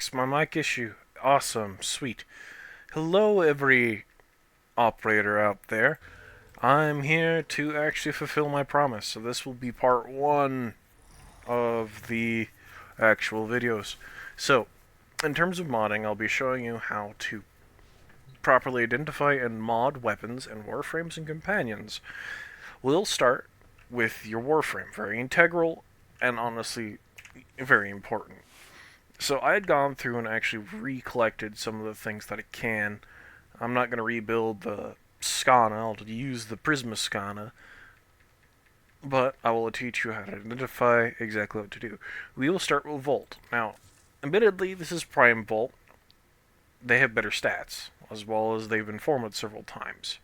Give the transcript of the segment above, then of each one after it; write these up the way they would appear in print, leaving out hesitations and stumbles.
fixed my mic issue. Awesome, sweet. Hello, every operator out there. I'm here to actually fulfill my promise. So this will be part one of the actual videos. So, in terms of modding, I'll be showing you how to properly identify and mod weapons and warframes and companions. We'll start with your warframe. Very integral and honestly very important. So I had gone through and actually recollected some of the things that it can. I'm not going to rebuild the Skana, I'll use the Prisma Skana, but I will teach you how to identify exactly what to do. We will start with Volt. Now, admittedly, this is Prime Volt. They have better stats, as well as they've been formatted several times.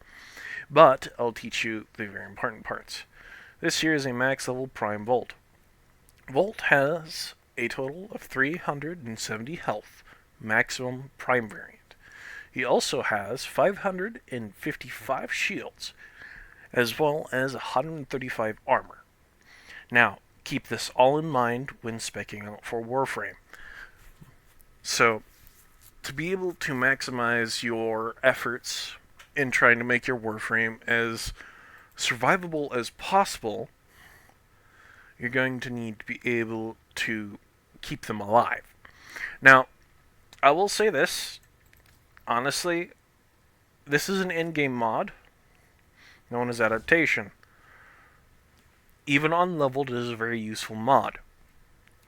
But I'll teach you the very important parts. This here is a max level Prime Volt. Volt has a total of 370 health, maximum Prime variant. He also has 555 shields, as well as 135 armor. Now, keep this all in mind when speccing out for Warframe. So, to be able to maximize your efforts in trying to make your Warframe as survivable as possible, you're going to need to be able to keep them alive. Now, I will say this, honestly, this is an in-game mod known as adaptation. Even unleveled, it is a very useful mod.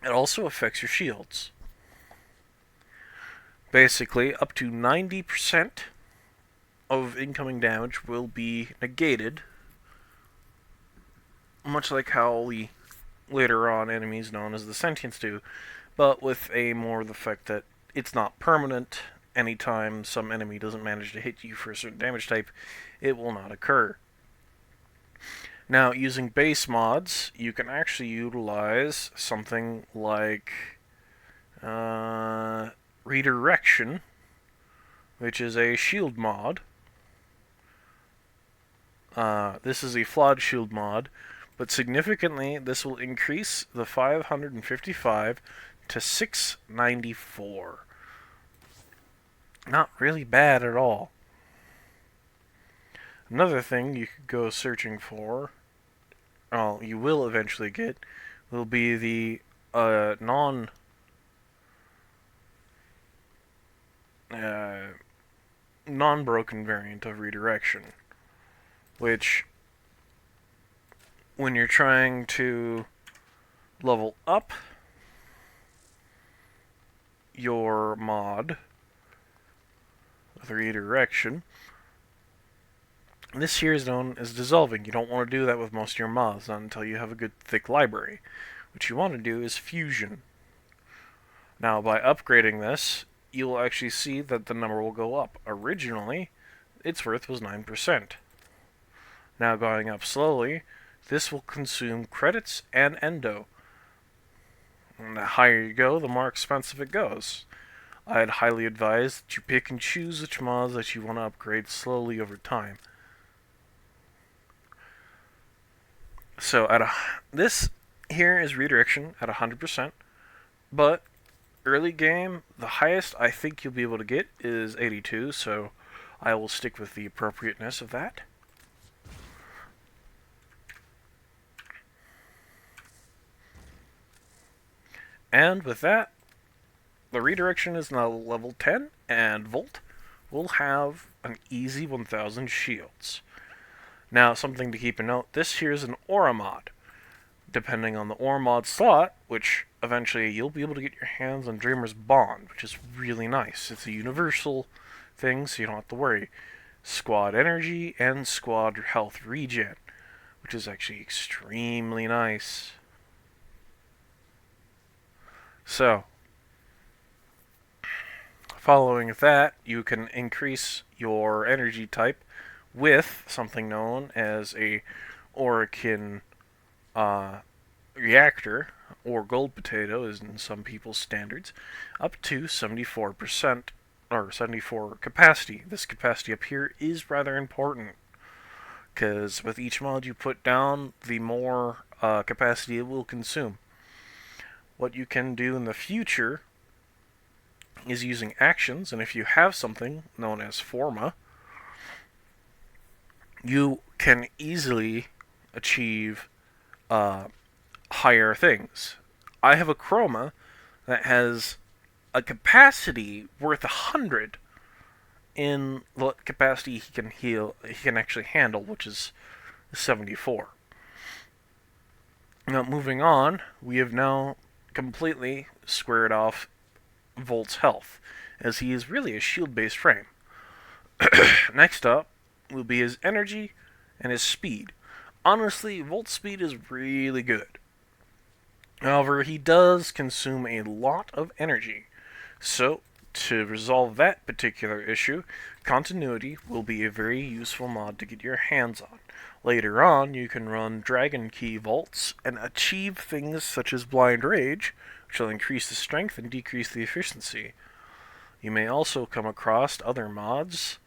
It also affects your shields. Basically, up to 90% of incoming damage will be negated, much like how the later on enemies known as the Sentients do, but with a more of the fact that it's not permanent. Anytime some enemy doesn't manage to hit you for a certain damage type, it will not occur. Now, using base mods, you can actually utilize something like Redirection, which is a shield mod. This is a flawed shield mod, but significantly, this will increase the 555 to 694. Not really bad at all. Another thing you could go searching for, well, you will eventually get, will be the non-broken variant of Redirection, which, when you're trying to level up your mod with Redirection, this here is known as dissolving. You don't want to do that with most of your mods, not until you have a good thick library. What you want to do is fusion. Now, by upgrading this, you'll actually see that the number will go up. Originally, its worth was 9%. Now, going up slowly, this will consume credits and endo. And the higher you go, the more expensive it goes. I'd highly advise that you pick and choose which mods that you want to upgrade slowly over time. So this here is Redirection at 100%, but early game, the highest I think you'll be able to get is 82, so I will stick with the appropriateness of that. And with that, the Redirection is now level 10, and Volt will have an easy 1000 shields. Now, something to keep in note, this here is an aura mod. Depending on the aura mod slot, which eventually you'll be able to get your hands on Dreamer's Bond, which is really nice. It's a universal thing, so you don't have to worry. Squad energy and squad health regen, which is actually extremely nice. So, following that, you can increase your energy type with something known as a Orokin reactor, or gold potato is in some people's standards, up to 74%, or 74 capacity. This capacity up here is rather important, because with each mod you put down, the more capacity it will consume. What you can do in the future is using actions, and if you have something known as forma, you can easily achieve higher things. I have a chroma that has a capacity worth 100 in the capacity he can actually handle, which is 74. Now, moving on, we have now completely squared off Volt's health, as he is really a shield-based frame. Next up will be his energy and his speed. Honestly, Volt's speed is really good. However, he does consume a lot of energy. So, to resolve that particular issue, continuity will be a very useful mod to get your hands on. Later on, you can run Dragon Key Volts and achieve things such as Blind Rage, which will increase the strength and decrease the efficiency. You may also come across other mods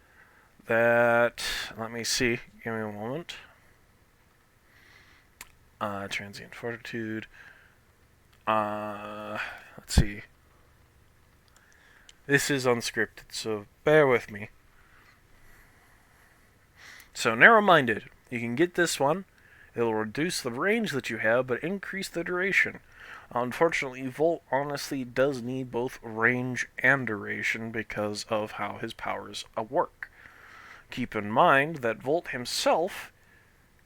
that, let me see, give me a moment. Transient Fortitude. Let's see. This is unscripted, so bear with me. So, Narrow-Minded. You can get this one. It'll reduce the range that you have, but increase the duration. Unfortunately, Volt honestly does need both range and duration because of how his powers work. Keep in mind that Volt himself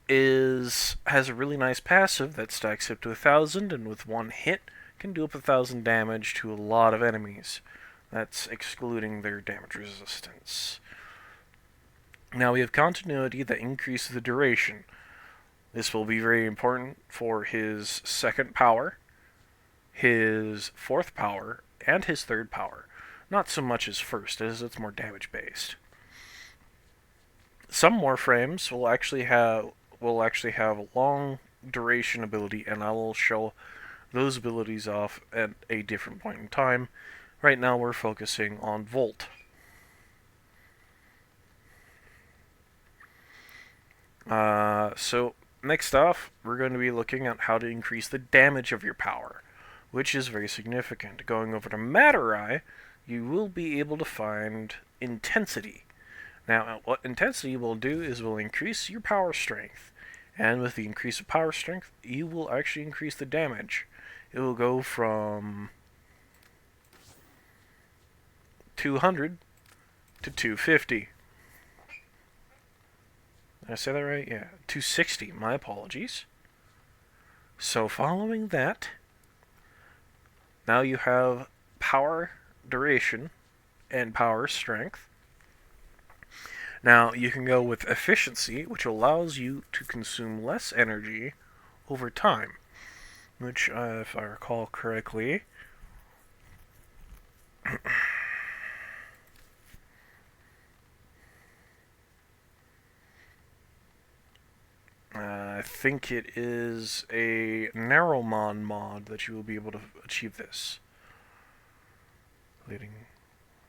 has a really nice passive that stacks up to 1,000, and with one hit can do up 1,000 damage to a lot of enemies. That's excluding their damage resistance. Now we have continuity that increases the duration. This will be very important for his second power, his fourth power, and his third power. Not so much his first, as it's more damage based. Some warframes will actually have a long duration ability, and I will show those abilities off at a different point in time. Right now we're focusing on Volt. So next off, we're going to be looking at how to increase the damage of your power, which is very significant. Going over to Matter Eye, you will be able to find Intensity. Now, what Intensity will do is will increase your power strength, and with the increase of power strength, you will actually increase the damage. It will go from 200 to 250. Did I say that right? Yeah, 260. My apologies. So following that, now you have power duration and power strength. Now you can go with efficiency, which allows you to consume less energy over time, which, if I recall correctly, I think it is a Narrowmon mod that you will be able to achieve this. Let's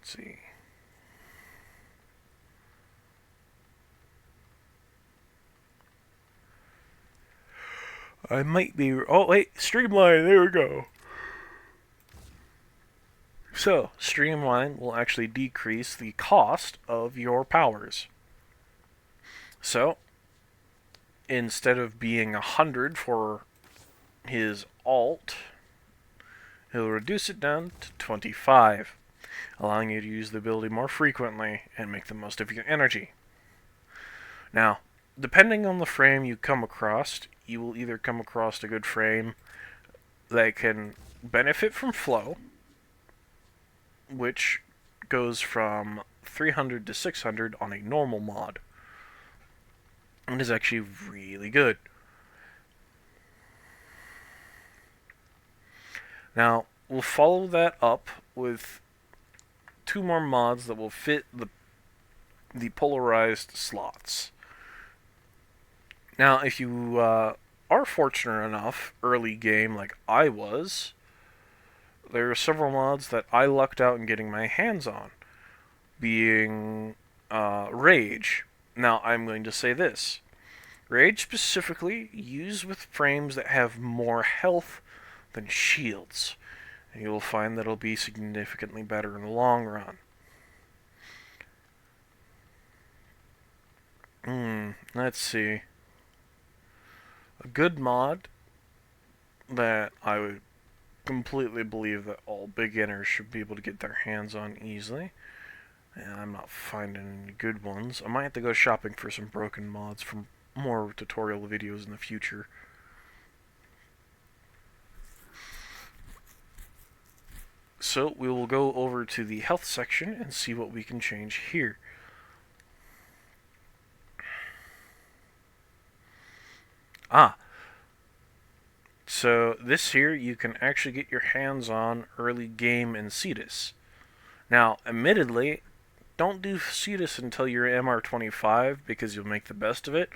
see. I might be... Oh, wait. Streamline. There we go. So, Streamline will actually decrease the cost of your powers. So, instead of being 100 for his alt, he'll reduce it down to 25, allowing you to use the ability more frequently and make the most of your energy. Now, depending on the frame you come across, you will either come across a good frame that can benefit from flow, which goes from 300 to 600 on a normal mod. It is actually really good. Now, we'll follow that up with two more mods that will fit the polarized slots. Now, if you are fortunate enough, early game like I was, there are several mods that I lucked out in getting my hands on, being Rage. Now, I'm going to say this. Rage specifically used with frames that have more health than shields. you'll find that it'll be significantly better in the long run. Let's see. A good mod that I would completely believe that all beginners should be able to get their hands on easily. And I'm not finding any good ones. I might have to go shopping for some broken mods from more tutorial videos in the future. So we will go over to the health section and see what we can change here. So this here you can actually get your hands on early game in Cetus. Now, admittedly, don't do Cetus until you're MR25 because you'll make the best of it.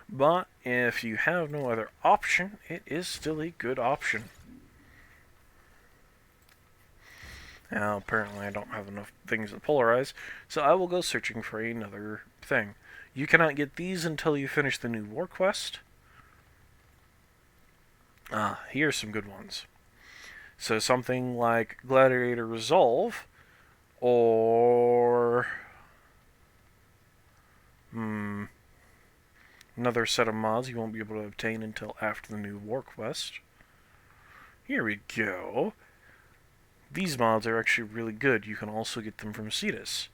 But if you have no other option, it is still a good option. Now, apparently I don't have enough things to polarize, so I will go searching for another thing. You cannot get these until you finish the new war quest. Here's some good ones. So something like Gladiator Resolve, or another set of mods you won't be able to obtain until after the new war quest. Here we go. These mods are actually really good. You can also get them from Cetus.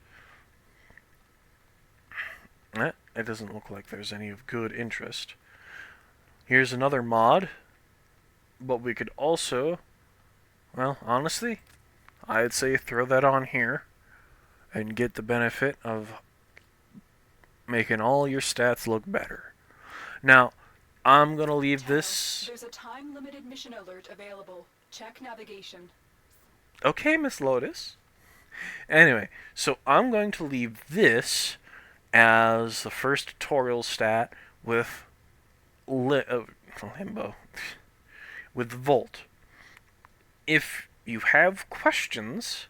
It doesn't look like there's any of good interest. Here's another mod, but we could also, well, honestly, I'd say throw that on here and get the benefit of making all your stats look better. Now, I'm going to leave this... There's a time-limited mission alert available. Check navigation. Okay, Miss Lotus. Anyway, so I'm going to leave this as the first tutorial stat with Limbo. With Volt. If you have questions,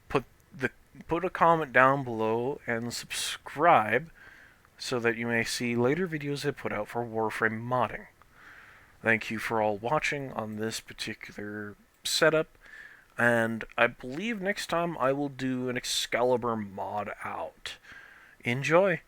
put a comment down below and subscribe so that you may see later videos I put out for Warframe modding. Thank you for all watching on this particular setup, and I believe next time I will do an Excalibur mod out. Enjoy!